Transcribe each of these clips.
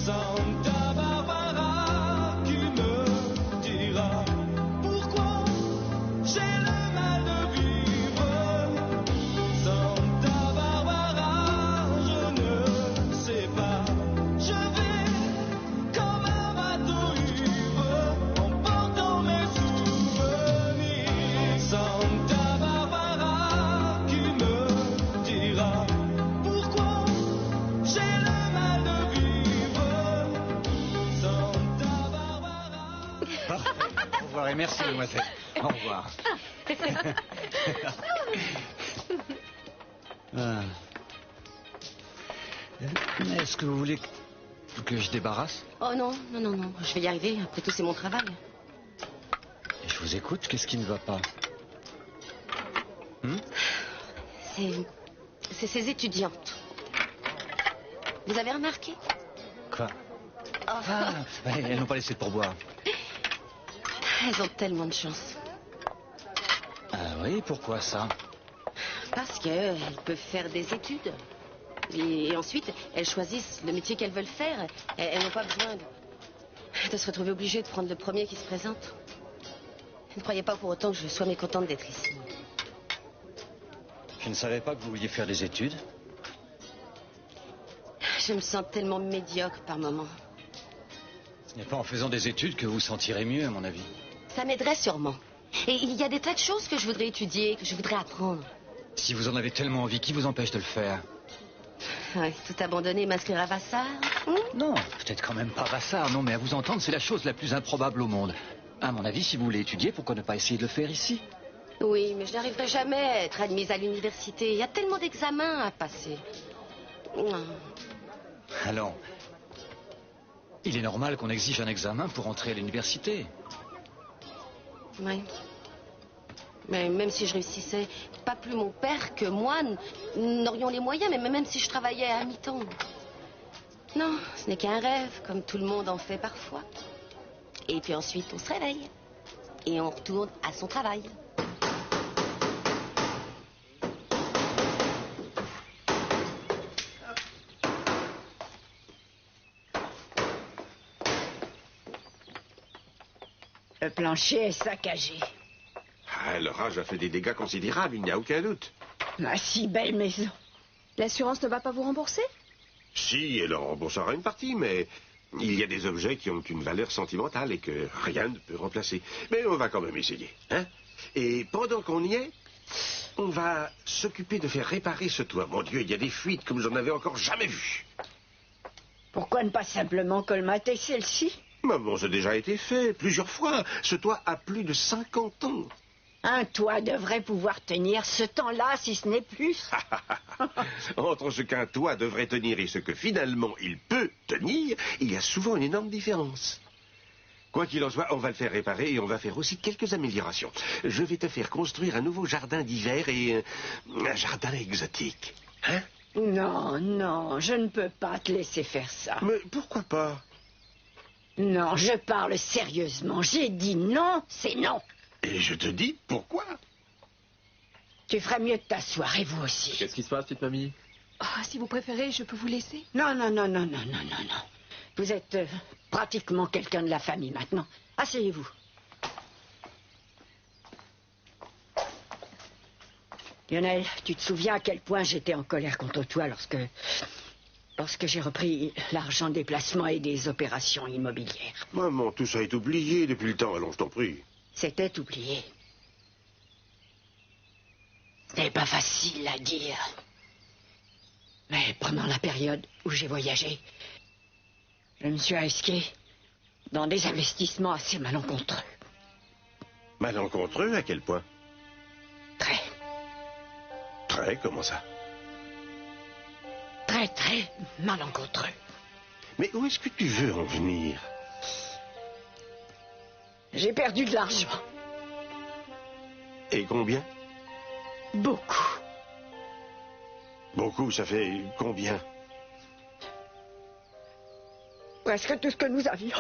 Santa Barbara, qui me dira pourquoi j'ai le mal de vivre. Santa Barbara, je ne sais pas. Je vais comme un bateau ivre, emportant mes souvenirs. Santa Barbara, qui me dira pourquoi j'ai le mal de vivre. Santa Barbara. Au revoir et merci, mademoiselle. Au revoir. Ah. Est-ce que vous voulez que je débarrasse? Oh non, non, non, non. Je vais y arriver. Après tout, c'est mon travail. Je vous écoute. Qu'est-ce qui ne va pas? C'est ces étudiantes. Vous avez remarqué? Quoi? Oh. Ah, elles n'ont pas laissé de pourboire. Elles ont tellement de chance. Ah oui, pourquoi ça? Parce qu'elles peuvent faire des études. Et ensuite, elles choisissent le métier qu'elles veulent faire. Elles n'ont pas besoin de se retrouver obligées de prendre le premier qui se présente. Ne croyez pas pour autant que je sois mécontente d'être ici. Je ne savais pas que vous vouliez faire des études. Je me sens tellement médiocre par moments. Ce n'est pas en faisant des études que vous vous sentirez mieux, à mon avis. Ça m'aiderait sûrement. Et il y a des tas de choses que je voudrais étudier, que je voudrais apprendre. Si vous en avez tellement envie, qui vous empêche de le faire? Ouais, tout abandonner, m'inscrire à Vassar. Non, peut-être quand même pas Vassar, non, mais à vous entendre, c'est la chose la plus improbable au monde. À mon avis, si vous voulez étudier, pourquoi ne pas essayer de le faire ici? Oui, mais je n'arriverai jamais à être admise à l'université. Il y a tellement d'examens à passer. Alors, il est normal qu'on exige un examen pour entrer à l'université. Oui. Mais même si je réussissais, pas plus mon père que moi n'aurions les moyens, mais même si je travaillais à mi-temps. Non, ce n'est qu'un rêve, comme tout le monde en fait parfois. Et puis ensuite, on se réveille. Et on retourne à son travail. Le plancher est saccagé. Ah, l'orage a fait des dégâts considérables, il n'y a aucun doute. Ma si belle maison. L'assurance ne va pas vous rembourser? Si, elle en remboursera une partie, mais il y a des objets qui ont une valeur sentimentale et que rien ne peut remplacer. Mais on va quand même essayer, hein? Et pendant qu'on y est, on va s'occuper de faire réparer ce toit. Mon Dieu, il y a des fuites comme j'en avais encore jamais vu. Pourquoi ne pas simplement colmater celle-ci? Maman, ça a déjà été fait plusieurs fois. Ce toit a plus de 50 ans. Un toit devrait pouvoir tenir ce temps-là, si ce n'est plus. Entre ce qu'un toit devrait tenir et ce que finalement il peut tenir, il y a souvent une énorme différence. Quoi qu'il en soit, on va le faire réparer et on va faire aussi quelques améliorations. Je vais te faire construire un nouveau jardin d'hiver et un jardin exotique. Hein? Non, non, je ne peux pas te laisser faire ça. Mais pourquoi pas? Non, je parle sérieusement. J'ai dit non, c'est non. Et je te dis pourquoi? Tu ferais mieux de t'asseoir, et vous aussi. Qu'est-ce qui se passe, petite mamie? Oh, si vous préférez, je peux vous laisser? Non, non, non, non, non, non, non, non. Vous êtes pratiquement quelqu'un de la famille maintenant. Asseyez-vous. Lionel, tu te souviens à quel point j'étais en colère contre toi lorsque j'ai repris l'argent des placements et des opérations immobilières. Maman, tout ça est oublié depuis le temps, allons, je t'en prie. C'était oublié. Ce n'est pas facile à dire. Mais pendant la période où j'ai voyagé, je me suis risqué dans des investissements assez malencontreux. Malencontreux, à quel point? Très, Très, comment ça? très, très malencontreux. Mais où est-ce que tu veux en venir? J'ai perdu de l'argent. Et combien? Beaucoup. Beaucoup, ça fait combien? Presque tout ce que nous avions.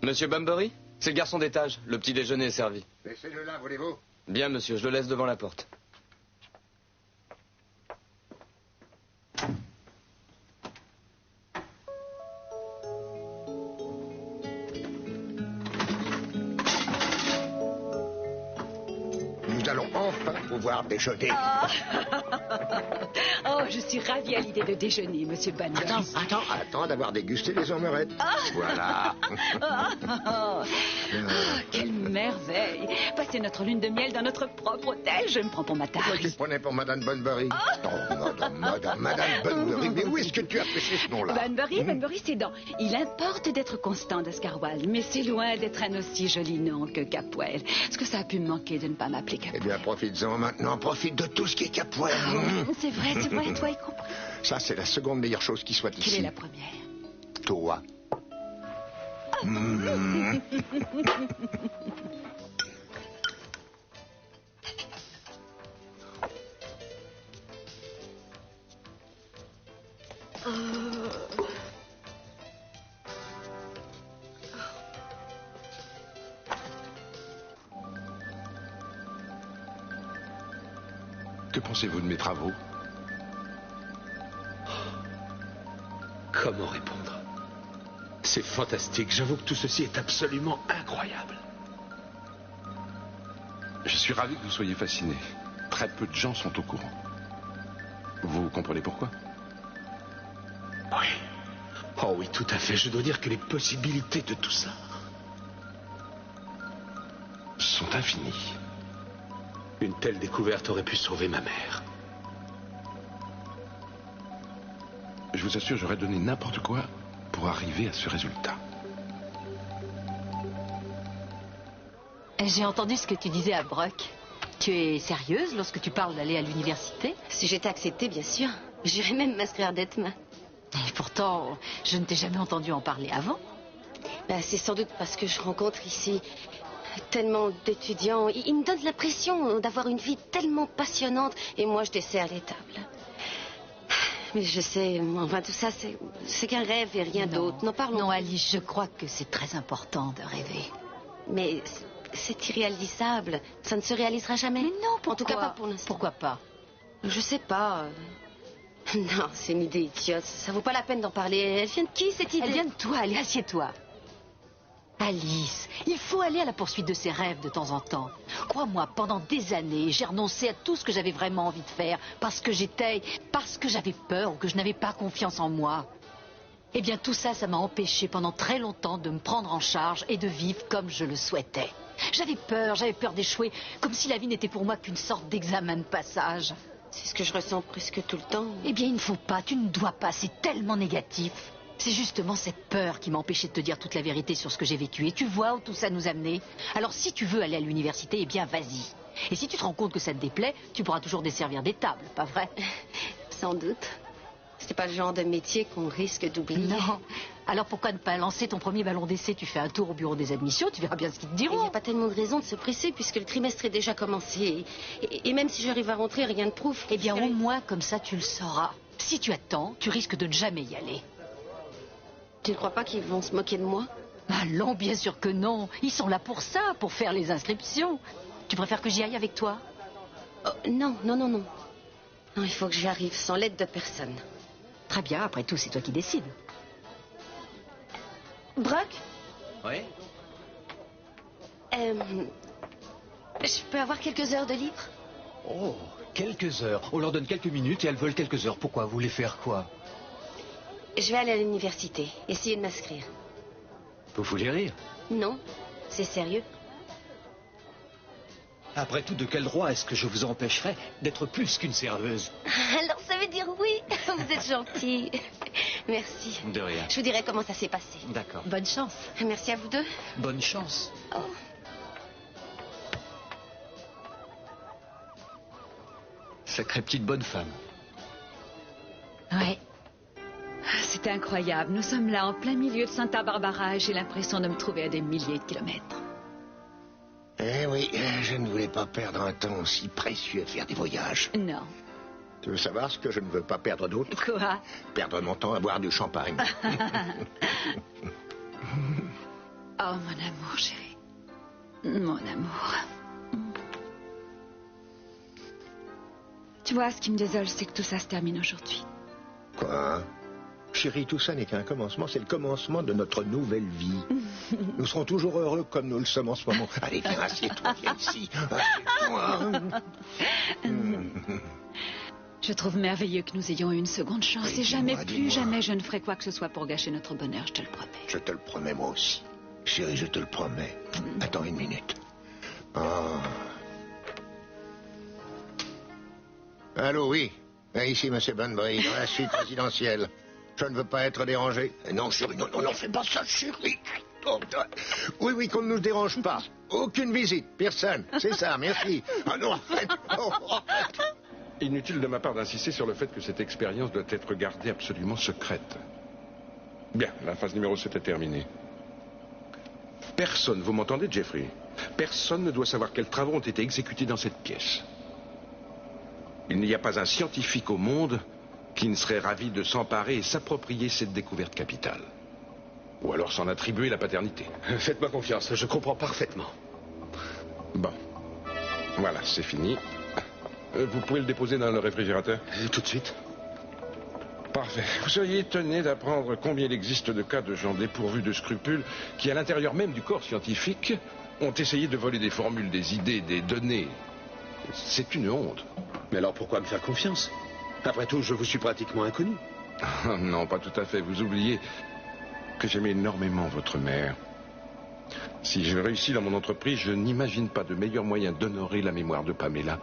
Monsieur Bunbury? C'est le garçon d'étage. Le petit déjeuner est servi. Laissez-le là, voulez-vous? Bien, monsieur, je le laisse devant la porte. Nous allons enfin pouvoir déjeuner. Oh, je suis ravie à l'idée de déjeuner, monsieur Banbury. Attends d'avoir dégusté les omelettes. Voilà. Quelle merveille! Passer notre lune de miel dans notre propre hôtel, je me prends pour ma Pourquoi tu taille. te prenais pour Madame Bunbury? Madame Bunbury. Mais où est-ce que tu as pêché ce nom-là? Banbury, c'est dans. Il importe d'être constant d'Ascarwal, mais c'est loin d'être un aussi joli nom que Capwell. Est-ce que ça a pu me manquer de ne pas m'appeler Capwell? Eh bien, profites-en maintenant. Profite de tout ce qui est Capwell. C'est vrai, toi y compris. Ça, c'est la seconde meilleure chose qui soit ici. Quelle est la première? Toi. Que pensez-vous de mes travaux? Comment répondre? C'est fantastique. J'avoue que tout ceci est absolument incroyable. Je suis ravi que vous soyez fasciné. Très peu de gens sont au courant. Vous comprenez pourquoi? Oui. Oh oui, tout à fait. Je dois dire que les possibilités de tout ça sont infinies. Une telle découverte aurait pu sauver ma mère. Je vous assure, j'aurais donné n'importe quoi pour arriver à ce résultat. J'ai entendu ce que tu disais à Brock. Tu es sérieuse lorsque tu parles d'aller à l'université? Si j'étais acceptée, bien sûr. J'irais même m'inscrire demain. Et pourtant, je ne t'ai jamais entendu en parler avant. C'est sans doute parce que je rencontre ici tellement d'étudiants. Ils me donnent l'impression d'avoir une vie tellement passionnante. Et moi, je desserre les tables. Mais je sais, enfin, tout ça, c'est qu'un rêve et rien d'autre. N'en parlons Non, plus. Alice, je crois que c'est très important de rêver. Mais c'est irréalisable. Ça ne se réalisera jamais. Mais non, pourquoi? En tout cas, pas pour l'instant. Pourquoi pas? Je sais pas. Non, c'est une idée idiote. Ça vaut pas la peine d'en parler. Elle vient de qui, cette idée? Elle vient de toi, allez, assieds-toi. Alice, il faut aller à la poursuite de ses rêves de temps en temps. Crois-moi, pendant des années, j'ai renoncé à tout ce que j'avais vraiment envie de faire parce que j'avais peur ou que je n'avais pas confiance en moi. Eh bien, tout ça, ça m'a empêché pendant très longtemps de me prendre en charge et de vivre comme je le souhaitais. J'avais peur d'échouer, comme si la vie n'était pour moi qu'une sorte d'examen de passage. C'est ce que je ressens presque tout le temps. Eh bien, il ne faut pas, tu ne dois pas, c'est tellement négatif. C'est justement cette peur qui m'a empêché de te dire toute la vérité sur ce que j'ai vécu. Et tu vois où tout ça nous a menés. Alors si tu veux aller à l'université, eh bien vas-y. Et si tu te rends compte que ça te déplaît, tu pourras toujours desservir des tables, pas vrai? Sans doute. C'est pas le genre de métier qu'on risque d'oublier. Non. Alors pourquoi ne pas lancer ton premier ballon d'essai? Tu fais un tour au bureau des admissions, tu verras bien ce qu'ils te diront. Il n'y a pas tellement de raison de se presser puisque le trimestre est déjà commencé. Et même si j'arrive à rentrer, rien ne prouve. Eh bien au moins comme ça tu le sauras. Si tu attends, tu risques de ne jamais y aller. Tu ne crois pas qu'ils vont se moquer de moi? Allons, bien sûr que non. Ils sont là pour ça, pour faire les inscriptions. Tu préfères que j'y aille avec toi? Non. Non, il faut que j'y arrive sans l'aide de personne. Très bien, après tout, c'est toi qui décides. Brock? Oui? Je peux avoir quelques heures de libre? Oh, quelques heures. On leur donne quelques minutes et elles veulent quelques heures. Pourquoi? Vous voulez faire quoi? Je vais aller à l'université, essayer de m'inscrire. Vous voulez rire? Non, c'est sérieux. Après tout, de quel droit est-ce que je vous empêcherais d'être plus qu'une serveuse? Alors ça veut dire oui. Vous êtes gentil. Merci. De rien. Je vous dirai comment ça s'est passé. D'accord. Bonne chance. Merci à vous deux. Bonne chance. Oh. Sacrée petite bonne femme. Ouais. C'est incroyable. Nous sommes là en plein milieu de Santa Barbara et j'ai l'impression de me trouver à des milliers de kilomètres. Eh oui, je ne voulais pas perdre un temps aussi précieux à faire des voyages. Non. Tu veux savoir ce que je ne veux pas perdre d'autre? Quoi? Perdre mon temps à boire du champagne. Oh, mon amour, chérie. Mon amour. Tu vois, ce qui me désole, c'est que tout ça se termine aujourd'hui. Quoi? Chérie, tout ça n'est qu'un commencement, c'est le commencement de notre nouvelle vie. Nous serons toujours heureux comme nous le sommes en ce moment. Allez, viens, assieds-toi, viens ici. Assieds-toi. Je trouve merveilleux que nous ayons eu une seconde chance. Oui, Et jamais, dis-moi, plus dis-moi. jamais, je ne ferai quoi que ce soit pour gâcher notre bonheur, je te le promets. Je te le promets, moi aussi. Chérie, je te le promets. Attends une minute. Ah. Allô, oui. Ici, monsieur Bunbury, dans la suite résidentielle. Je ne veux pas être dérangé. Non, chérie, non, non, fais pas ça, chérie. Oh, oui, oui, qu'on ne nous dérange pas. Aucune visite, personne. C'est ça, merci. Ah non, arrête. Oh, arrête. Inutile de ma part d'insister sur le fait que cette expérience doit être gardée absolument secrète. Bien, la phase numéro 7 est terminée. Personne, vous m'entendez, Jeffrey? Personne ne doit savoir quels travaux ont été exécutés dans cette pièce. Il n'y a pas un scientifique au monde qui ne serait ravi de s'emparer et s'approprier cette découverte capitale. Ou alors s'en attribuer la paternité. Faites-moi confiance, je comprends parfaitement. Bon. Voilà, c'est fini. Vous pouvez le déposer dans le réfrigérateur? Tout de suite. Parfait. Vous seriez étonné d'apprendre combien il existe de cas de gens dépourvus de scrupules qui, à l'intérieur même du corps scientifique, ont essayé de voler des formules, des idées, des données. C'est une honte. Mais alors pourquoi me faire confiance? Après tout, je vous suis pratiquement inconnu. Non, pas tout à fait. Vous oubliez que j'aimais énormément votre mère. Si je réussis dans mon entreprise, je n'imagine pas de meilleur moyen d'honorer la mémoire de Pamela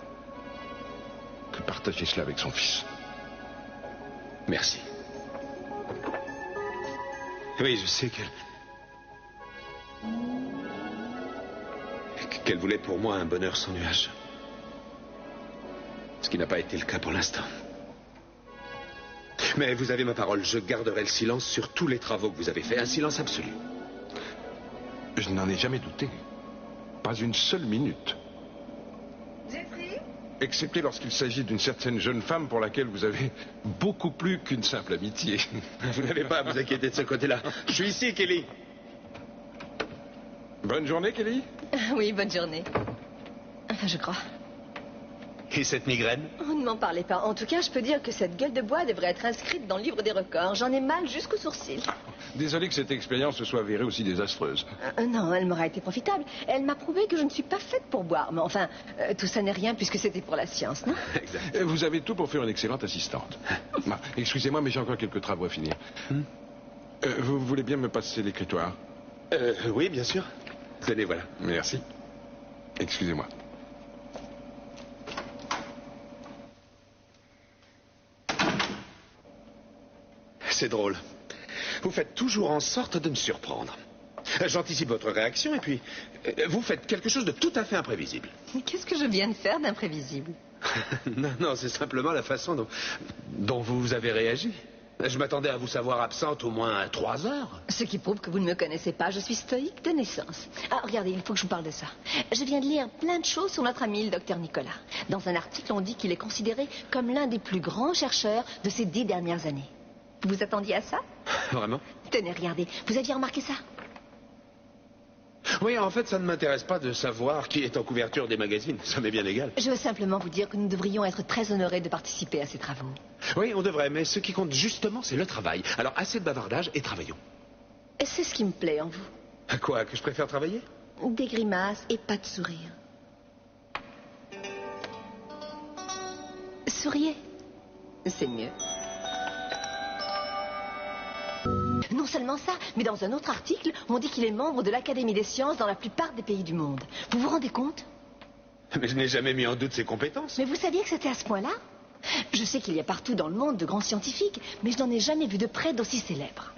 que partager cela avec son fils. Merci. Oui, je sais qu'elle voulait pour moi un bonheur sans nuage. Ce qui n'a pas été le cas pour l'instant. Mais vous avez ma parole, je garderai le silence sur tous les travaux que vous avez faits. Un silence absolu. Je n'en ai jamais douté. Pas une seule minute. Jeffrey? Excepté lorsqu'il s'agit d'une certaine jeune femme pour laquelle vous avez beaucoup plus qu'une simple amitié. Vous n'avez pas à vous inquiéter de ce côté-là. Je suis ici, Kelly. Bonne journée, Kelly. Oui, bonne journée. Enfin, je crois. Et cette migraine? Oh, ne m'en parlez pas. En tout cas, je peux dire que cette gueule de bois devrait être inscrite dans le livre des records. J'en ai mal jusqu'aux sourcils. Désolé que cette expérience se soit avérée aussi désastreuse. Non, elle m'aura été profitable. Elle m'a prouvé que je ne suis pas faite pour boire. Mais enfin, tout ça n'est rien puisque c'était pour la science, non? Exact. Vous avez tout pour faire une excellente assistante. Excusez-moi, mais j'ai encore quelques travaux à finir. Vous voulez bien me passer l'écritoire? Oui, bien sûr. Tenez, voilà. Merci. Excusez-moi. C'est drôle. Vous faites toujours en sorte de me surprendre. J'anticipe votre réaction et puis vous faites quelque chose de tout à fait imprévisible. Qu'est-ce que je viens de faire d'imprévisible? Non, c'est simplement la façon dont vous avez réagi. Je m'attendais à vous savoir absente au moins 3 heures. Ce qui prouve que vous ne me connaissez pas. Je suis stoïque de naissance. Ah, regardez, il faut que je vous parle de ça. Je viens de lire plein de choses sur notre ami, le docteur Nicolas. Dans un article, on dit qu'il est considéré comme l'un des plus grands chercheurs de ces 10 dernières années. Vous vous attendiez à ça? Vraiment? Tenez, regardez. Vous aviez remarqué ça? Oui, en fait, ça ne m'intéresse pas de savoir qui est en couverture des magazines. Ça m'est bien égal. Je veux simplement vous dire que nous devrions être très honorés de participer à ces travaux. Oui, on devrait, mais ce qui compte justement, c'est le travail. Alors, assez de bavardage et travaillons. Et c'est ce qui me plaît en vous. Quoi, que je préfère travailler? Des grimaces et pas de sourire. Souriez. C'est mieux. Non seulement ça, mais dans un autre article, on dit qu'il est membre de l'Académie des sciences dans la plupart des pays du monde. Vous vous rendez compte? Mais je n'ai jamais mis en doute ses compétences. Mais vous saviez que c'était à ce point-là? Je sais qu'il y a partout dans le monde de grands scientifiques, mais je n'en ai jamais vu de près d'aussi célèbres.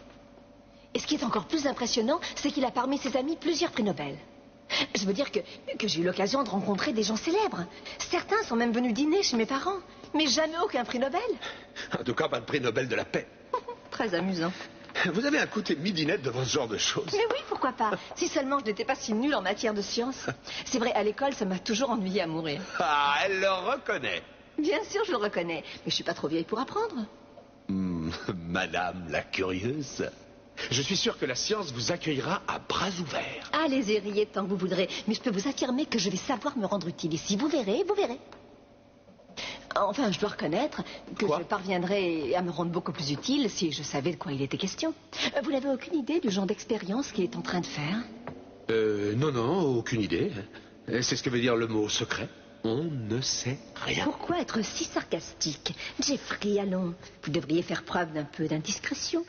Et ce qui est encore plus impressionnant, c'est qu'il a parmi ses amis plusieurs prix Nobel. Je veux dire que j'ai eu l'occasion de rencontrer des gens célèbres. Certains sont même venus dîner chez mes parents, mais jamais aucun prix Nobel. En tout cas, pas de prix Nobel de la paix. Très amusant. Vous avez un côté midinette devant ce genre de choses. Mais oui, pourquoi pas? Si seulement je n'étais pas si nulle en matière de sciences. C'est vrai, à l'école, ça m'a toujours ennuyée à mourir. Ah, elle le reconnaît. Bien sûr, je le reconnais. Mais je suis pas trop vieille pour apprendre. Madame la curieuse. Je suis sûr que la science vous accueillera à bras ouverts. Allez-y, riez tant que vous voudrez. Mais je peux vous affirmer que je vais savoir me rendre utile ici. Vous verrez, vous verrez. Enfin, je dois reconnaître que Quoi? je parviendrais à me rendre beaucoup plus utile si je savais de quoi il était question. Vous n'avez aucune idée du genre d'expérience qu'il est en train de faire? Non, aucune idée. C'est ce que veut dire le mot secret. On ne sait rien. Pourquoi être si sarcastique? Jeffrey, allons. Vous devriez faire preuve d'un peu d'indiscrétion.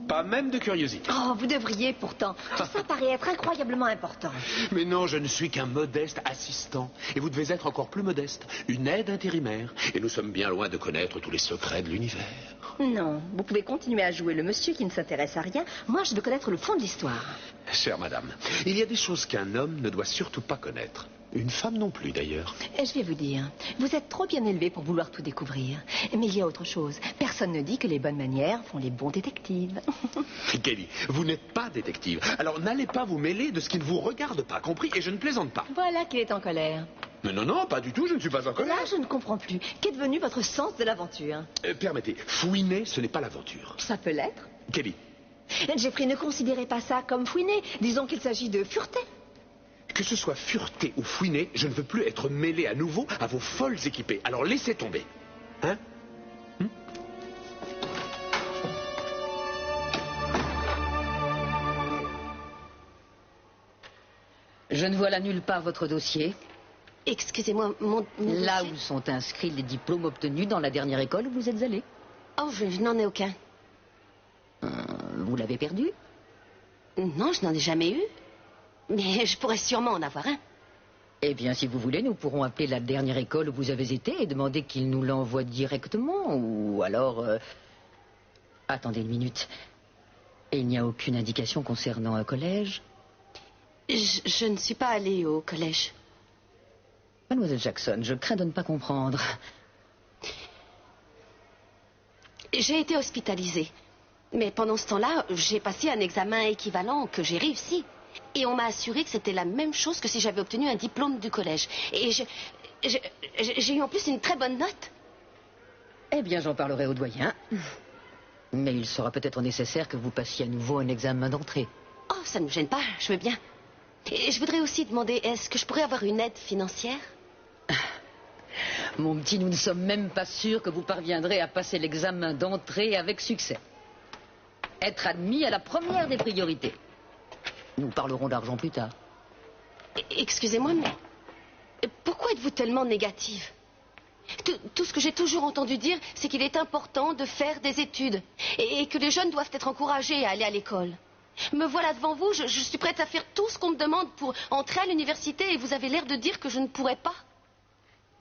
Pas même de curiosité. Oh, vous devriez pourtant. Tout ça paraît être incroyablement important. Mais non, je ne suis qu'un modeste assistant. Et vous devez être encore plus modeste. Une aide intérimaire. Et nous sommes bien loin de connaître tous les secrets de l'univers. Non, vous pouvez continuer à jouer le monsieur qui ne s'intéresse à rien. Moi, je veux connaître le fond de l'histoire. Chère madame, il y a des choses qu'un homme ne doit surtout pas connaître. Une femme non plus, d'ailleurs. Je vais vous dire, vous êtes trop bien élevé pour vouloir tout découvrir. Mais il y a autre chose. Personne ne dit que les bonnes manières font les bons détectives. Kelly, vous n'êtes pas détective. Alors n'allez pas vous mêler de ce qui ne vous regarde pas, compris? Et je ne plaisante pas. Voilà qu'il est en colère. Mais non, pas du tout, je ne suis pas en colère. Là, je ne comprends plus. Qu'est devenu votre sens de l'aventure? Permettez, fouiner, ce n'est pas l'aventure. Ça peut l'être. Kelly, Jeffrey, ne considérez pas ça comme fouiner. Disons qu'il s'agit de fureté. que ce soit fureté ou fouiner, je ne veux plus être mêlé à nouveau à vos folles équipées. Alors laissez tomber. Hein? Je ne vois là nulle part votre dossier. Excusez-moi, mon Là dossier. où sont inscrits les diplômes obtenus dans la dernière école où vous êtes allé. Oh, je n'en ai aucun. Vous l'avez perdu? Non, je n'en ai jamais eu. Mais je pourrais sûrement en avoir un. Eh bien, si vous voulez, nous pourrons appeler la dernière école où vous avez été et demander qu'ils nous l'envoient directement. Ou alors... Attendez une minute. Et il n'y a aucune indication concernant un collège? Je ne suis pas allée au collège. Mademoiselle Jackson, je crains de ne pas comprendre. J'ai été hospitalisée. Mais pendant ce temps-là, j'ai passé un examen équivalent que j'ai réussi. Et on m'a assuré que c'était la même chose que si j'avais obtenu un diplôme du collège. Et j'ai eu en plus une très bonne note. Eh bien, j'en parlerai au doyen. Mais il sera peut-être nécessaire que vous passiez à nouveau un examen d'entrée. Oh, ça ne me gêne pas, je veux bien. Et je voudrais aussi demander, est-ce que je pourrais avoir une aide financière? Mon petit, nous ne sommes même pas sûrs que vous parviendrez à passer l'examen d'entrée avec succès. Être admis à la première des priorités. Nous parlerons d'argent plus tard. Excusez-moi, mais pourquoi êtes-vous tellement négative? Tout ce que j'ai toujours entendu dire, c'est qu'il est important de faire des études et que les jeunes doivent être encouragés à aller à l'école. Me voilà devant vous, je suis prête à faire tout ce qu'on me demande pour entrer à l'université et vous avez l'air de dire que je ne pourrais pas.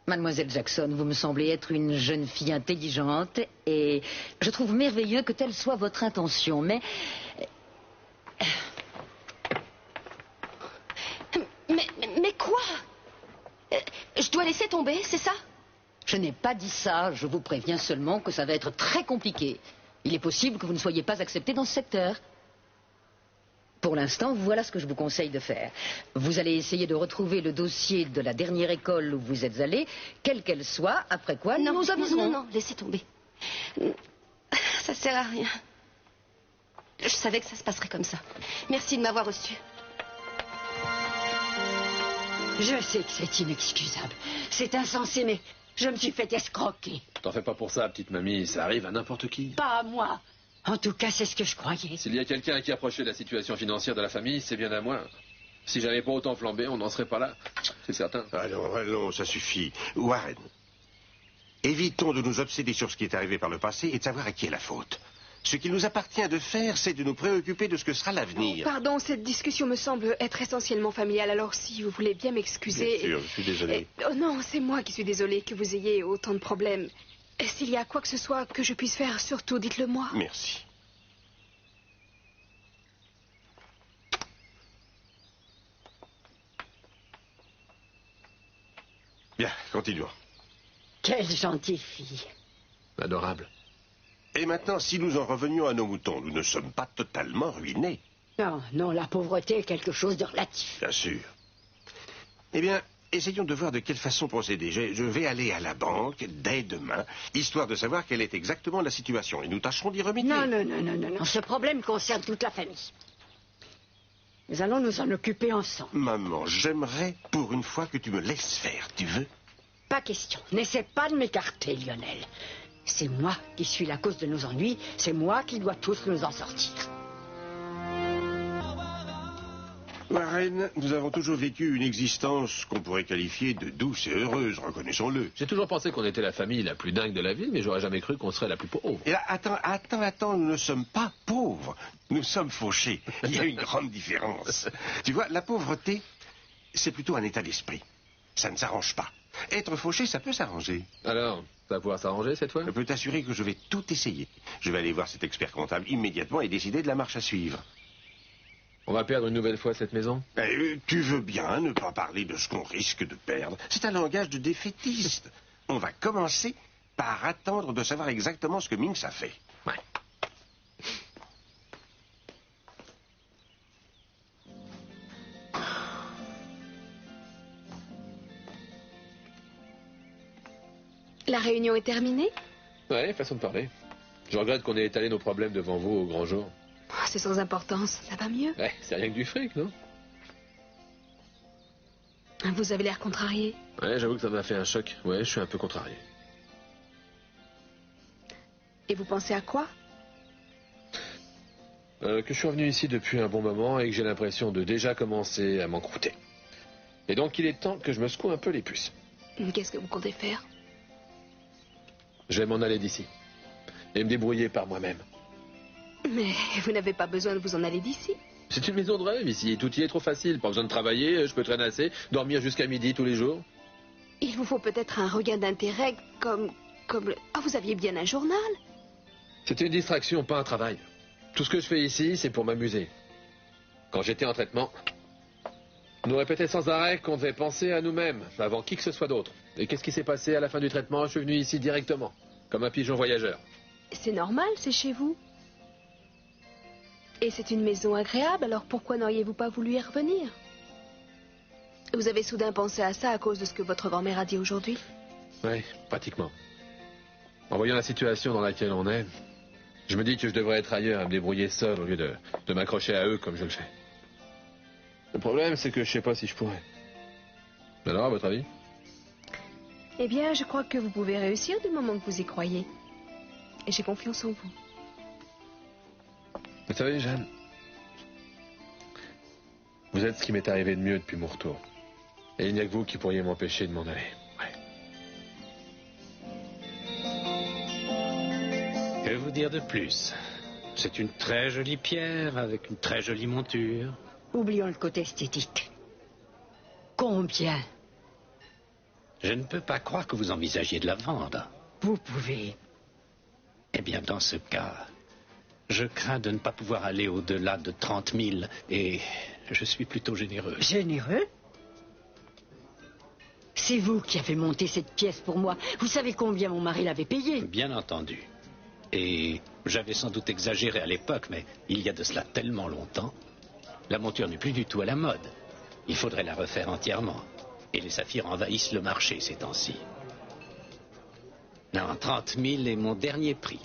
Mademoiselle Jackson, vous me semblez être une jeune fille intelligente et je trouve merveilleux que telle soit votre intention, mais... Mais quoi? Je dois laisser tomber, c'est ça? Je n'ai pas dit ça, je vous préviens seulement que ça va être très compliqué. Il est possible que vous ne soyez pas accepté dans ce secteur. Pour l'instant, voilà ce que je vous conseille de faire. Vous allez essayer de retrouver le dossier de la dernière école où vous êtes allé, quelle qu'elle soit, après quoi nous aviserons. Non, laissez tomber. Ça sert à rien. Je savais que ça se passerait comme ça. Merci de m'avoir reçu. Je sais que c'est inexcusable. C'est insensé, mais je me suis fait escroquer. T'en fais pas pour ça, petite mamie, ça arrive à n'importe qui. Pas à moi. En tout cas, c'est ce que je croyais. S'il y a quelqu'un qui approchait la situation financière de la famille, c'est bien à moi. Si j'avais pas autant flambé, on n'en serait pas là. C'est certain. Allons, ça suffit. Warren, évitons de nous obséder sur ce qui est arrivé par le passé et de savoir à qui est la faute. Ce qu'il nous appartient de faire, c'est de nous préoccuper de ce que sera l'avenir. Pardon, cette discussion me semble être essentiellement familiale, alors si vous voulez bien m'excuser... Bien sûr, je suis désolé. Oh non, c'est moi qui suis désolée que vous ayez autant de problèmes. S'il y a quoi que ce soit que je puisse faire, surtout dites-le moi. Merci. Bien, continuons. Quelle gentille fille. Adorable. Et maintenant, si nous en revenions à nos moutons, nous ne sommes pas totalement ruinés. Non, non, la pauvreté est quelque chose de relatif. Bien sûr. Eh bien, essayons de voir de quelle façon procéder. Je vais aller à la banque dès demain, histoire de savoir quelle est exactement la situation, et nous tâcherons d'y remédier. Non. Ce problème concerne toute la famille. Nous allons nous en occuper ensemble. Maman, j'aimerais pour une fois que tu me laisses faire, tu veux? Pas question. N'essaie pas de m'écarter, Lionel. C'est moi qui suis la cause de nos ennuis. C'est moi qui dois tous nous en sortir. Warren, nous avons toujours vécu une existence qu'on pourrait qualifier de douce et heureuse, reconnaissons-le. J'ai toujours pensé qu'on était la famille la plus dingue de la ville, mais j'aurais jamais cru qu'on serait la plus pauvre. Et là, attends, nous ne sommes pas pauvres. Nous sommes fauchés. Il y a une grande différence. Tu vois, la pauvreté, c'est plutôt un état d'esprit. Ça ne s'arrange pas. Être fauché, ça peut s'arranger. Alors, ça va pouvoir s'arranger cette fois? Je peux t'assurer que je vais tout essayer. Je vais aller voir cet expert comptable immédiatement et décider de la marche à suivre. On va perdre une nouvelle fois cette maison? Tu veux bien ne pas parler de ce qu'on risque de perdre. C'est un langage de défaitiste. On va commencer par attendre de savoir exactement ce que Minx a fait. Ouais. La réunion est terminée? Ouais, façon de parler. Je regrette qu'on ait étalé nos problèmes devant vous au grand jour. Oh, c'est sans importance. Ça va mieux? Ouais, c'est rien que du fric, non? Vous avez l'air contrarié. Ouais, j'avoue que ça m'a fait un choc. Ouais, je suis un peu contrarié. Et vous pensez à quoi? Que je suis revenu ici depuis un bon moment et que j'ai l'impression de déjà commencer à m'encrouter. Et donc il est temps que je me secoue un peu les puces. Qu'est-ce que vous comptez faire? Je vais m'en aller d'ici. Et me débrouiller par moi-même. Mais vous n'avez pas besoin de vous en aller d'ici. C'est une maison de rêve ici. Tout y est trop facile. Pas besoin de travailler, je peux traînasser, dormir jusqu'à midi tous les jours. Il vous faut peut-être un regain d'intérêt comme le... Ah, vous aviez bien un journal. C'est une distraction, pas un travail. Tout ce que je fais ici, c'est pour m'amuser. Quand j'étais en traitement, on nous répétait sans arrêt qu'on devait penser à nous-mêmes, avant qui que ce soit d'autre. Et qu'est-ce qui s'est passé à la fin du traitement? Je suis venu ici directement, comme un pigeon voyageur. C'est normal, c'est chez vous. Et c'est une maison agréable, alors pourquoi n'auriez-vous pas voulu y revenir? Vous avez soudain pensé à ça à cause de ce que votre grand-mère a dit aujourd'hui? Oui, pratiquement. En voyant la situation dans laquelle on est, je me dis que je devrais être ailleurs à me débrouiller seul au lieu de m'accrocher à eux comme je le fais. Le problème, c'est que je sais pas si je pourrais. Alors, à votre avis? Eh bien, je crois que vous pouvez réussir du moment que vous y croyez. Et j'ai confiance en vous. Vous savez, Jeanne, vous êtes ce qui m'est arrivé de mieux depuis mon retour. Et il n'y a que vous qui pourriez m'empêcher de m'en aller. Que vous dire de plus? C'est une très jolie pierre avec une très jolie monture. Oublions le côté esthétique. Combien? Je ne peux pas croire que vous envisagiez de la vendre. Vous pouvez. Eh bien, dans ce cas, je crains de ne pas pouvoir aller au-delà de 30 000 et je suis plutôt généreux. Généreux? C'est vous qui avez monté cette pièce pour moi. Vous savez combien mon mari l'avait payée? Bien entendu. Et j'avais sans doute exagéré à l'époque, mais il y a de cela tellement longtemps. La monture n'est plus du tout à la mode. Il faudrait la refaire entièrement. Et les saphirs envahissent le marché ces temps-ci. Non, 30 000 est mon dernier prix.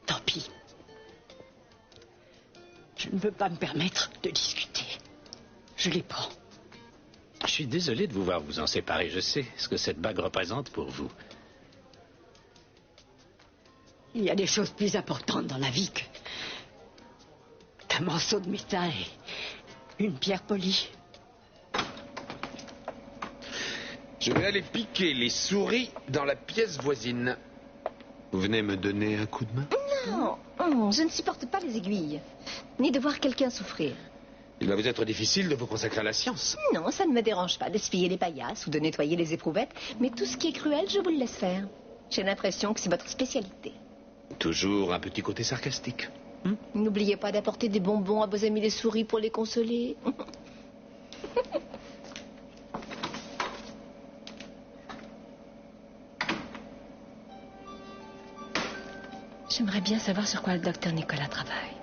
Tant pis. Je ne peux pas me permettre de discuter. Je les prends. Je suis désolé de vous voir vous en séparer. Je sais ce que cette bague représente pour vous. Il y a des choses plus importantes dans la vie qu'un morceau de métal et une pierre polie. Je vais aller piquer les souris dans la pièce voisine. Vous venez me donner un coup de main? Non, je ne supporte pas les aiguilles, ni de voir quelqu'un souffrir. Il va vous être difficile de vous consacrer à la science. Non, ça ne me dérange pas d'essuyer les paillasses ou de nettoyer les éprouvettes, mais tout ce qui est cruel, je vous le laisse faire. J'ai l'impression que c'est votre spécialité. Toujours un petit côté sarcastique. N'oubliez pas d'apporter des bonbons à vos amis les souris pour les consoler. J'aimerais bien savoir sur quoi le docteur Nicolas travaille.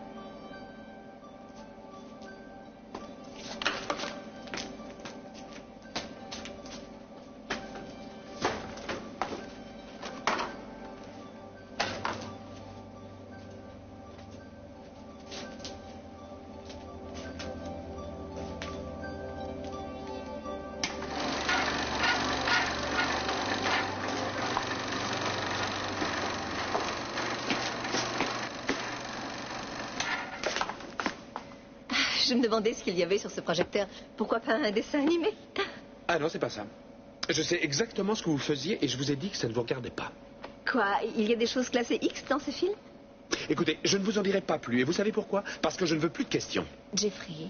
Je me demandais ce qu'il y avait sur ce projecteur. Pourquoi pas un dessin animé? Ah non, c'est pas ça. Je sais exactement ce que vous faisiez et je vous ai dit que ça ne vous regardait pas. Quoi? Il y a des choses classées X dans ce film? Écoutez, je ne vous en dirai pas plus. Et vous savez pourquoi? Parce que je ne veux plus de questions. Jeffrey,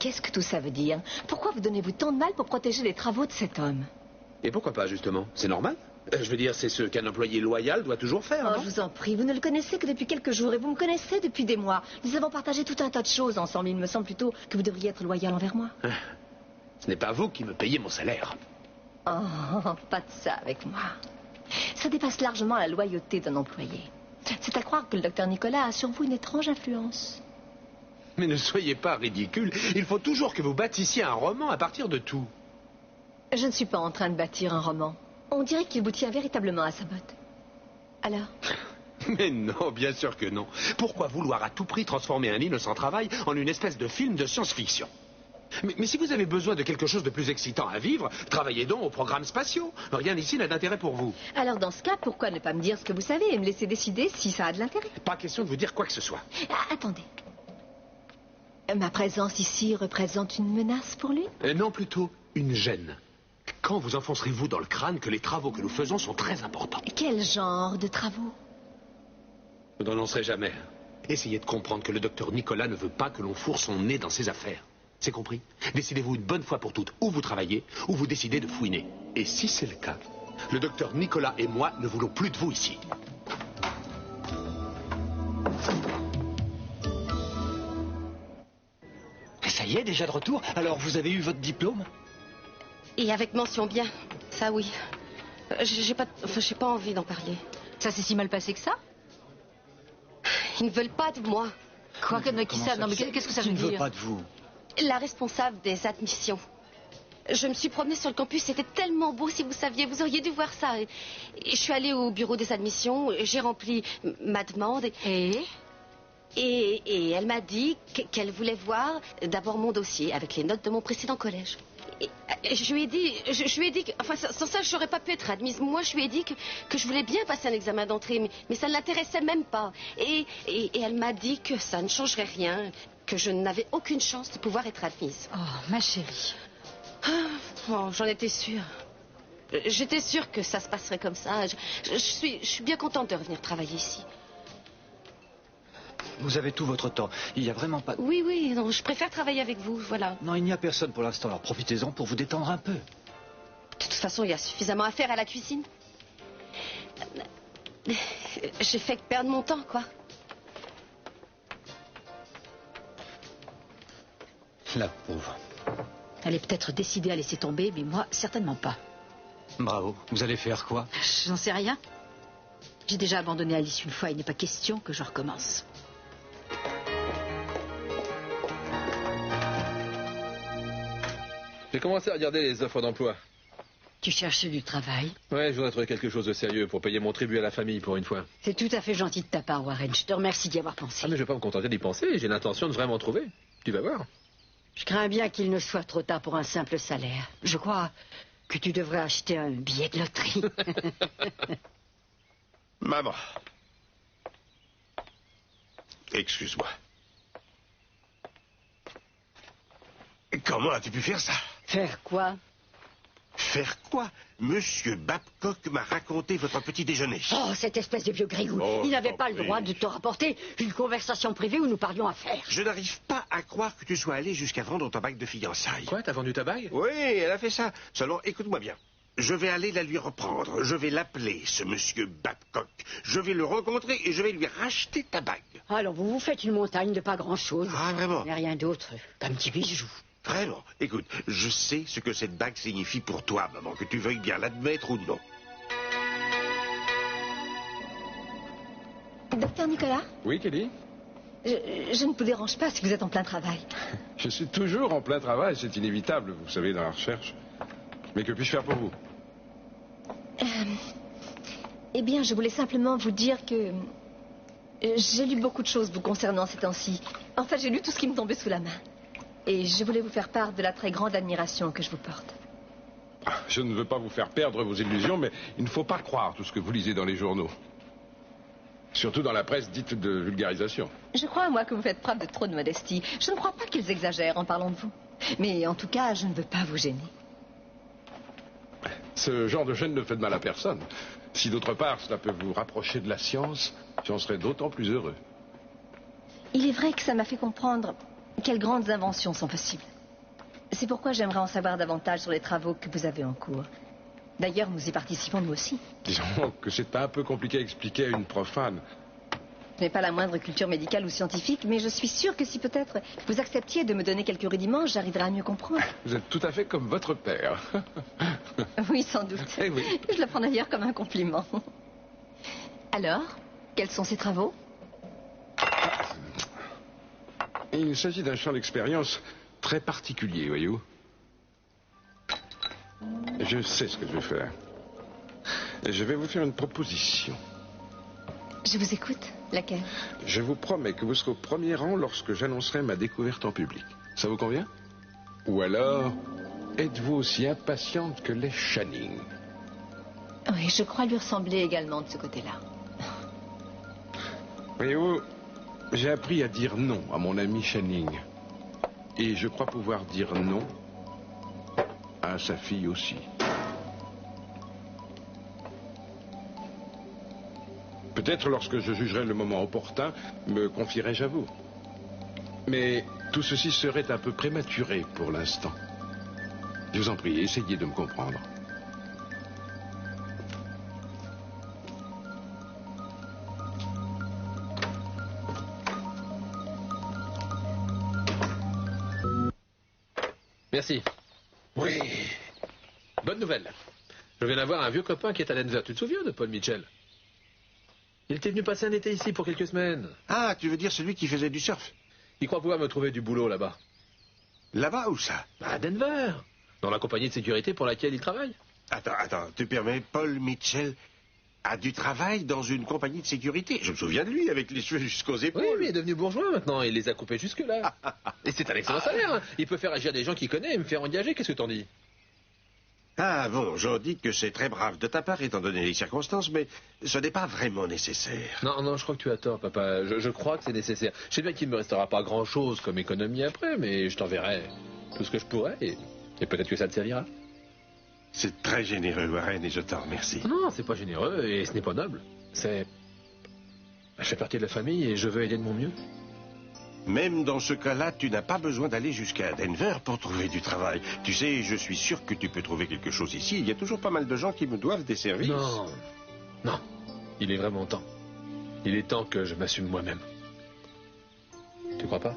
qu'est-ce que tout ça veut dire? Pourquoi vous donnez-vous tant de mal pour protéger les travaux de cet homme? Et pourquoi pas, justement? C'est normal. Je veux dire, c'est ce qu'un employé loyal doit toujours faire, Oh, non? je vous en prie, vous ne le connaissez que depuis quelques jours et vous me connaissez depuis des mois. Nous avons partagé tout un tas de choses ensemble. Il me semble plutôt que vous devriez être loyal envers moi. Ce n'est pas vous qui me payez mon salaire. Oh, pas de ça avec moi. Ça dépasse largement la loyauté d'un employé. C'est à croire que le docteur Nicolas a sur vous une étrange influence. Mais ne soyez pas ridicule. Il faut toujours que vous bâtissiez un roman à partir de tout. Je ne suis pas en train de bâtir un roman. On dirait qu'il vous tient véritablement à sa botte. Alors? Mais non, bien sûr que non. Pourquoi vouloir à tout prix transformer un innocent travail en une espèce de film de science-fiction? Mais si vous avez besoin de quelque chose de plus excitant à vivre, travaillez donc aux programmes spatiaux. Rien ici n'a d'intérêt pour vous. Alors dans ce cas, pourquoi ne pas me dire ce que vous savez et me laisser décider si ça a de l'intérêt? Pas question de vous dire quoi que ce soit. Ah, attendez. Ma présence ici représente une menace pour lui? Non, plutôt une gêne. Quand vous enfoncerez-vous dans le crâne que les travaux que nous faisons sont très importants? Quel genre de travaux? Vous n'en serez jamais. Essayez de comprendre que le docteur Nicolas ne veut pas que l'on fourre son nez dans ses affaires. C'est compris? Décidez-vous une bonne fois pour toutes où vous travaillez, ou vous décidez de fouiner. Et si c'est le cas, le docteur Nicolas et moi ne voulons plus de vous ici. Ça y est, déjà de retour? Alors, vous avez eu votre diplôme? Et avec mention bien, ça oui. J'ai pas envie d'en parler. Ça s'est si mal passé que ça? Ils ne veulent pas de moi. Quoi que qui ça? Non, mais qu'est-ce que ça veut Qui ne veut dire? pas de vous? La responsable des admissions. Je me suis promenée sur le campus, c'était tellement beau, si vous saviez, vous auriez dû voir ça. Et je suis allée au bureau des admissions, j'ai rempli ma demande. Et elle m'a dit qu'elle voulait voir d'abord mon dossier avec les notes de mon précédent collège. Et je lui ai dit que, enfin, sans ça, je n'aurais pas pu être admise. Moi, je lui ai dit que je voulais bien passer un examen d'entrée, mais ça ne l'intéressait même pas. Et elle m'a dit que ça ne changerait rien, que je n'avais aucune chance de pouvoir être admise. Oh, ma chérie. Oh, j'en étais sûre. J'étais sûre que ça se passerait comme ça. Je suis bien contente de revenir travailler ici. Vous avez tout votre temps. Il n'y a vraiment pas... Oui, non, je préfère travailler avec vous, voilà. Non, il n'y a personne pour l'instant, alors profitez-en pour vous détendre un peu. De toute façon, il y a suffisamment à faire à la cuisine. J'ai fait que perdre mon temps, quoi. La pauvre. Elle est peut-être décidée à laisser tomber, mais moi, certainement pas. Bravo. Vous allez faire quoi? J'en sais rien. J'ai déjà abandonné Alice une fois, il n'est pas question que je recommence. J'ai commencé à regarder les offres d'emploi. Tu cherches du travail? Ouais, je voudrais trouver quelque chose de sérieux pour payer mon tribut à la famille pour une fois. C'est tout à fait gentil de ta part, Warren. Je te remercie d'y avoir pensé. Ah, mais je vais pas me contenter d'y penser. J'ai l'intention de vraiment trouver. Tu vas voir. Je crains bien qu'il ne soit trop tard pour un simple salaire. Je crois que tu devrais acheter un billet de loterie. Maman. Excuse-moi. Comment as-tu pu faire ça? Faire quoi? Faire quoi? Monsieur Babcock m'a raconté votre petit déjeuner. Oh, cette espèce de vieux grigou. Oh, Il n'avait pas le oui. droit de te rapporter une conversation privée où nous parlions affaires. Je n'arrive pas à croire que tu sois allé jusqu'à vendre ton bague de fiançailles. Quoi, t'as vendu ta bague? Oui, elle a fait ça. Seulement, écoute-moi bien. Je vais aller la lui reprendre. Je vais l'appeler, ce monsieur Babcock. Je vais le rencontrer et je vais lui racheter ta bague. Alors, vous vous faites une montagne de pas grand-chose. Ah, vraiment? Mais rien d'autre qu'un petit bijou. Vraiment. Écoute, je sais ce que cette bague signifie pour toi, maman, que tu veuilles bien l'admettre ou non. Docteur Nicolas, Oui, Kelly? je ne vous dérange pas si vous êtes en plein travail. Je suis toujours en plein travail, c'est inévitable, vous savez, dans la recherche. Mais que puis-je faire pour vous? Eh bien, je voulais simplement vous dire que j'ai lu beaucoup de choses vous concernant ces temps-ci. En fait, j'ai lu tout ce qui me tombait sous la main. Et je voulais vous faire part de la très grande admiration que je vous porte. Je ne veux pas vous faire perdre vos illusions, mais il ne faut pas croire tout ce que vous lisez dans les journaux. Surtout dans la presse dite de vulgarisation. Je crois, moi, que vous faites preuve de trop de modestie. Je ne crois pas qu'ils exagèrent en parlant de vous. Mais en tout cas, je ne veux pas vous gêner. Ce genre de gêne ne fait de mal à personne. Si d'autre part, cela peut vous rapprocher de la science, j'en serais d'autant plus heureux. Il est vrai que ça m'a fait comprendre quelles grandes inventions sont possibles. C'est pourquoi j'aimerais en savoir davantage sur les travaux que vous avez en cours. D'ailleurs, nous y participons nous aussi. Disons que c'est un peu compliqué à expliquer à une profane. Je n'ai pas la moindre culture médicale ou scientifique, mais je suis sûre que si peut-être vous acceptiez de me donner quelques rudiments, j'arriverai à mieux comprendre. Vous êtes tout à fait comme votre père. Oui, sans doute. Eh oui. Je le prends d'ailleurs comme un compliment. Alors, quels sont ces travaux? Il s'agit d'un champ d'expérience très particulier, voyez-vous. Je sais ce que je vais faire. Je vais vous faire une proposition. Je vous écoute. Laquelle? Je vous promets que vous serez au premier rang lorsque j'annoncerai ma découverte en public. Ça vous convient? Ou alors, êtes-vous aussi impatiente que les Channing? Oui, je crois lui ressembler également de ce côté-là. Voyez-vous, j'ai appris à dire non à mon ami Channing. Et je crois pouvoir dire non à sa fille aussi. Peut-être lorsque je jugerai le moment opportun, me confierai-je à vous. Mais tout ceci serait un peu prématuré pour l'instant. Je vous en prie, essayez de me comprendre. Merci. Oui. Bonne nouvelle. Je viens d'avoir un vieux copain qui est à Denver. Tu te souviens de Paul Mitchell? Il était venu passer un été ici pour quelques semaines. Ah, tu veux dire celui qui faisait du surf? Il croit pouvoir me trouver du boulot là-bas. Là-bas où ça? À Denver. Dans la compagnie de sécurité pour laquelle il travaille. Attends, tu permets, Paul Mitchell a du travail dans une compagnie de sécurité? Je me souviens de lui, avec les cheveux jusqu'aux épaules. Oui, mais il est devenu bourgeois maintenant. Il les a coupés jusque-là. Et c'est un excellent salaire. Hein. Il peut faire agir des gens qu'il connaît et me faire engager. Qu'est-ce que t'en dis? Ah bon, j'en dis que c'est très brave de ta part, étant donné les circonstances, mais ce n'est pas vraiment nécessaire. Non, je crois que tu as tort, papa. Je crois que c'est nécessaire. Je sais bien qu'il ne me restera pas grand-chose comme économie après, mais je t'enverrai tout ce que je pourrai et peut-être que ça te servira. C'est très généreux, Warren, et je t'en remercie. Non, c'est pas généreux et ce n'est pas noble. C'est... Je fais partie de la famille et je veux aider de mon mieux. Même dans ce cas-là, tu n'as pas besoin d'aller jusqu'à Denver pour trouver du travail. Tu sais, je suis sûr que tu peux trouver quelque chose ici. Il y a toujours pas mal de gens qui me doivent des services. Non. Il est vraiment temps. Il est temps que je m'assume moi-même. Tu crois pas?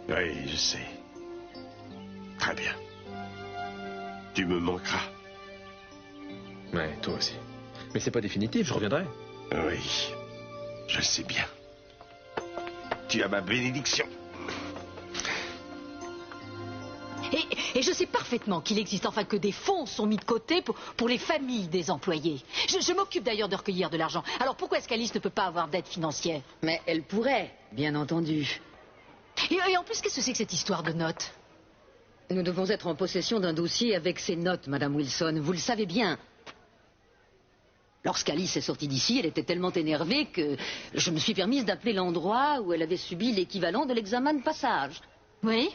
Oui, je sais. Très bien. Tu me manqueras. Ouais, toi aussi. Mais c'est pas définitif, je reviendrai. Oui, je sais bien. Tu as ma bénédiction. Et je sais parfaitement qu'il existe, enfin que des fonds sont mis de côté pour les familles des employés. Je m'occupe d'ailleurs de recueillir de l'argent. Alors pourquoi est-ce qu'Alice ne peut pas avoir d'aide financière? Mais elle pourrait, bien entendu. Et en plus, qu'est-ce que c'est que cette histoire de notes? Nous devons être en possession d'un dossier avec ces notes, Madame Wilson. Vous le savez bien. Lorsqu'Alice est sortie d'ici, elle était tellement énervée que je me suis permise d'appeler l'endroit où elle avait subi l'équivalent de l'examen de passage. Oui.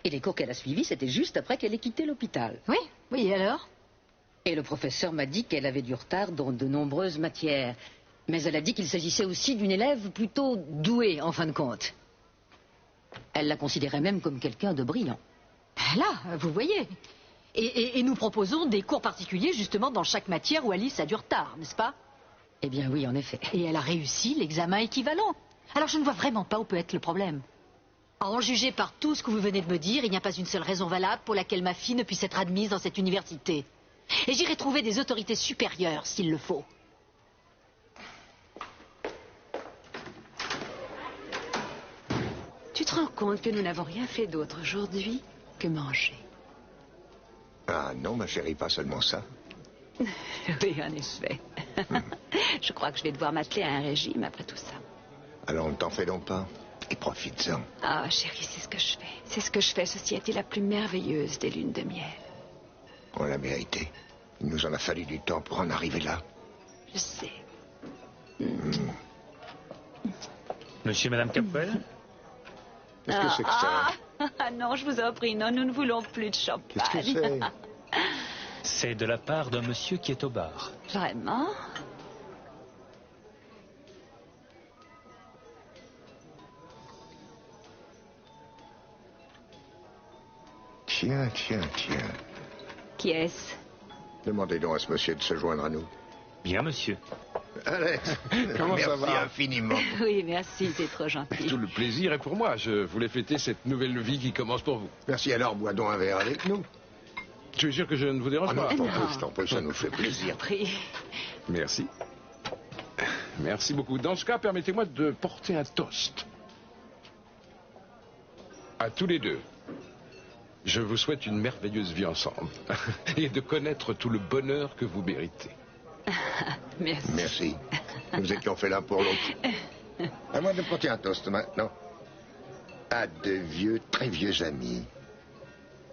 Et les cours qu'elle a suivis, c'était juste après qu'elle ait quitté l'hôpital. Oui, et alors? Et le professeur m'a dit qu'elle avait du retard dans de nombreuses matières. Mais elle a dit qu'il s'agissait aussi d'une élève plutôt douée, en fin de compte. Elle la considérait même comme quelqu'un de brillant. Là, vous voyez. Et nous proposons des cours particuliers justement dans chaque matière où Alice a du retard, n'est-ce pas? Eh bien oui, en effet. Et elle a réussi l'examen équivalent. Alors je ne vois vraiment pas où peut être le problème. À en juger par tout ce que vous venez de me dire, il n'y a pas une seule raison valable pour laquelle ma fille ne puisse être admise dans cette université. Et j'irai trouver des autorités supérieures s'il le faut. Tu te rends compte que nous n'avons rien fait d'autre aujourd'hui que manger? Ah non, ma chérie, pas seulement ça. Oui, en effet. Je crois que je vais devoir m'atteler à un régime après tout ça. Alors ne t'en fais donc pas. Et profite-en. Ah, chérie, c'est ce que je fais. C'est ce que je fais. Ceci a été la plus merveilleuse des lunes de miel. On l'a mérité. Il nous en a fallu du temps pour en arriver là. Je sais. Monsieur et Madame Capwell? Qu'est-ce que c'est que ça? Ah non, je vous en prie, non, nous ne voulons plus de champagne. Qu'est-ce que c'est? C'est de la part d'un monsieur qui est au bar. Vraiment? Tiens. Qui est-ce? Demandez donc à ce monsieur de se joindre à nous. Bien, monsieur. Alex, comment ça va? Merci infiniment. Oui, merci, c'est trop gentil. Tout le plaisir est pour moi. Je voulais fêter cette nouvelle vie qui commence pour vous. Merci, alors bois donc un verre avec nous. Tu es sûr que je ne vous dérange pas? Non, je t'en prie, ça nous fait plaisir. Merci. Merci beaucoup. Dans ce cas, permettez-moi de porter un toast. À tous les deux. Je vous souhaite une merveilleuse vie ensemble. Et de connaître tout le bonheur que vous méritez. Merci. Merci. Nous étions faits l'un pour l'autre. À moi de porter un toast maintenant. À de vieux, très vieux amis.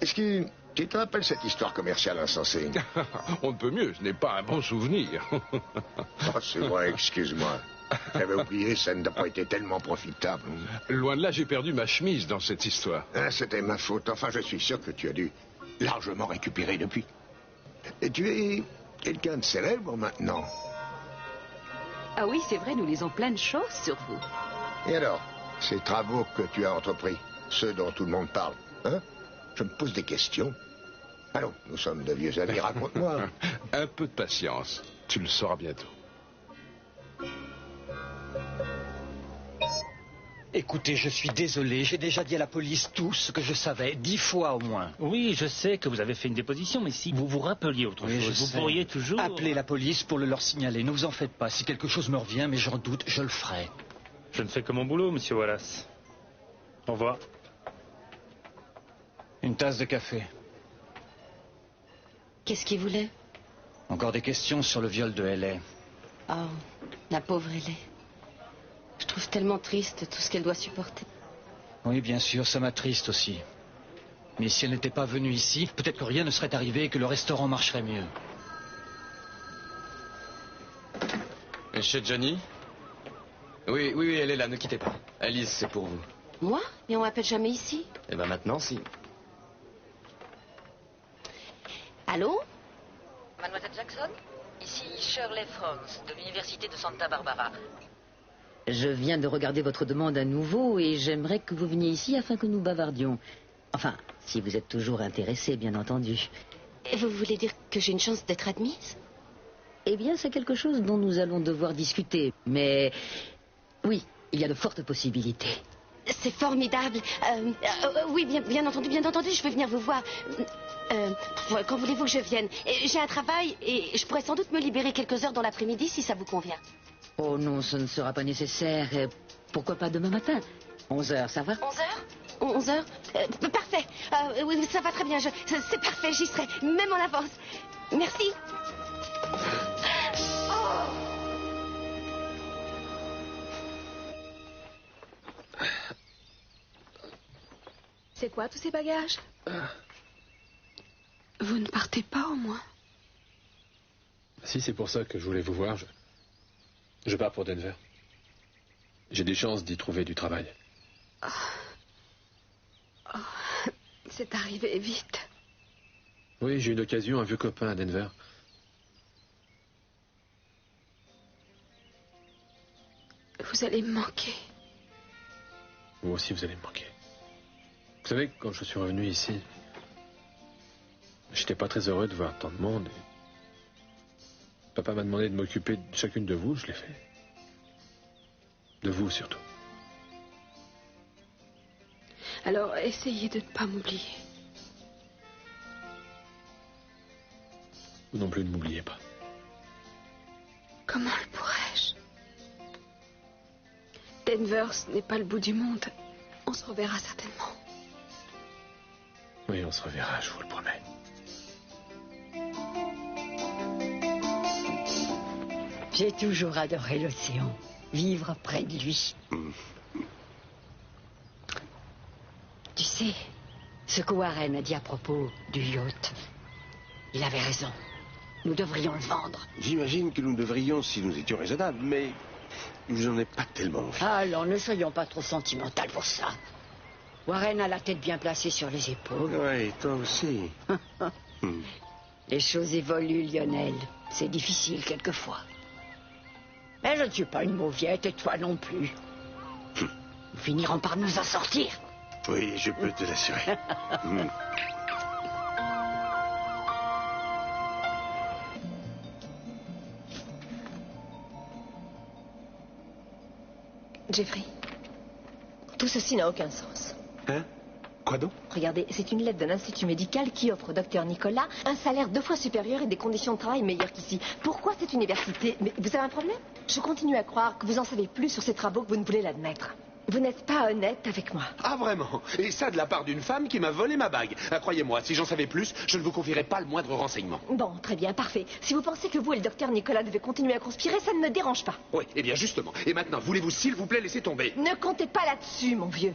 Est-ce que tu te rappelles cette histoire commerciale insensée? On ne peut mieux, je n'ai pas un bon souvenir. Oh, c'est vrai, excuse-moi. J'avais oublié, ça n'a pas été tellement profitable. Loin de là, j'ai perdu ma chemise dans cette histoire. Ah, c'était ma faute. Enfin, je suis sûr que tu as dû largement récupérer depuis. Et tu es quelqu'un de célèbre maintenant. Ah oui, c'est vrai, nous lisons plein de choses sur vous. Et alors, ces travaux que tu as entrepris, ceux dont tout le monde parle, hein? Je me pose des questions. Allons, nous sommes de vieux amis, raconte-moi. Un peu de patience, tu le sauras bientôt. Écoutez, je suis désolé, j'ai déjà dit à la police tout ce que je savais, 10 fois au moins. Oui, je sais que vous avez fait une déposition, mais si vous vous rappeliez autre chose, vous pourriez toujours... appeler la police pour le leur signaler, ne vous en faites pas. Si quelque chose me revient, mais j'en doute, je le ferai. Je ne fais que mon boulot, monsieur Wallace. Au revoir. Une tasse de café. Qu'est-ce qu'il voulait? Encore des questions sur le viol de Hayley. Oh, la pauvre Hayley. Je trouve tellement triste tout ce qu'elle doit supporter. Oui, bien sûr, ça m'attriste aussi. Mais si elle n'était pas venue ici, peut-être que rien ne serait arrivé et que le restaurant marcherait mieux. Chez Johnny? Oui, elle est là, ne quittez pas. Alice, c'est pour vous. Moi? Mais on m'appelle jamais ici. Eh ben maintenant, si. Allô? Mademoiselle Jackson? Ici Shirley Franz, de l'Université de Santa Barbara. Je viens de regarder votre demande à nouveau et j'aimerais que vous veniez ici afin que nous bavardions. Enfin, si vous êtes toujours intéressé, bien entendu. Et vous voulez dire que j'ai une chance d'être admise? Eh bien, c'est quelque chose dont nous allons devoir discuter. Mais oui, il y a de fortes possibilités. C'est formidable. Oui, bien entendu, je vais venir vous voir. Quand voulez-vous que je vienne? J'ai un travail et je pourrais sans doute me libérer quelques heures dans l'après-midi si ça vous convient. Oh non, ce ne sera pas nécessaire. Pourquoi pas demain matin? 11h, ça va? 11h? Parfait. Oui, ça va très bien. C'est parfait, j'y serai. Même en avance. Merci. C'est quoi tous ces bagages? Vous ne partez pas au moins? Si c'est pour ça que je voulais vous voir, je pars pour Denver. J'ai des chances d'y trouver du travail. Oh, c'est arrivé vite. Oui, j'ai eu une occasion, un vieux copain à Denver. Vous allez me manquer. Vous aussi, vous allez me manquer. Vous savez, quand je suis revenu ici, j'étais pas très heureux de voir tant de monde. Papa m'a demandé de m'occuper de chacune de vous, je l'ai fait. De vous surtout. Alors, essayez de ne pas m'oublier. Vous non plus, ne m'oubliez pas. Comment le pourrais-je? Denver, ce n'est pas le bout du monde. On se reverra certainement. Oui, on se reverra, je vous le promets. J'ai toujours adoré l'océan. Vivre près de lui. Tu sais, ce que Warren a dit à propos du yacht, il avait raison. Nous devrions le vendre. J'imagine que nous devrions si nous étions raisonnables, mais j'en ai pas tellement envie. Alors, ne soyons pas trop sentimental pour ça. Warren a la tête bien placée sur les épaules. Oui, toi aussi. Les choses évoluent, Lionel. C'est difficile quelquefois. Mais je ne suis pas une mauviette et toi non plus. Nous finirons par nous en sortir. Oui, je peux te l'assurer. Jeffrey, tout ceci n'a aucun sens. Hein? Quoi donc? Regardez, c'est une lettre d'un institut médical qui offre au docteur Nicolas un salaire 2 fois supérieur et des conditions de travail meilleures qu'ici. Pourquoi cette université? Mais vous avez un problème? Je continue à croire que vous en savez plus sur ces travaux que vous ne voulez l'admettre. Vous n'êtes pas honnête avec moi. Ah, vraiment? Et ça de la part d'une femme qui m'a volé ma bague. Ah, croyez-moi, si j'en savais plus, je ne vous confierais pas le moindre renseignement. Bon, très bien, parfait. Si vous pensez que vous et le docteur Nicolas devez continuer à conspirer, ça ne me dérange pas. Oui, eh bien justement. Et maintenant, voulez-vous s'il vous plaît laisser tomber? Ne comptez pas là-dessus, mon vieux.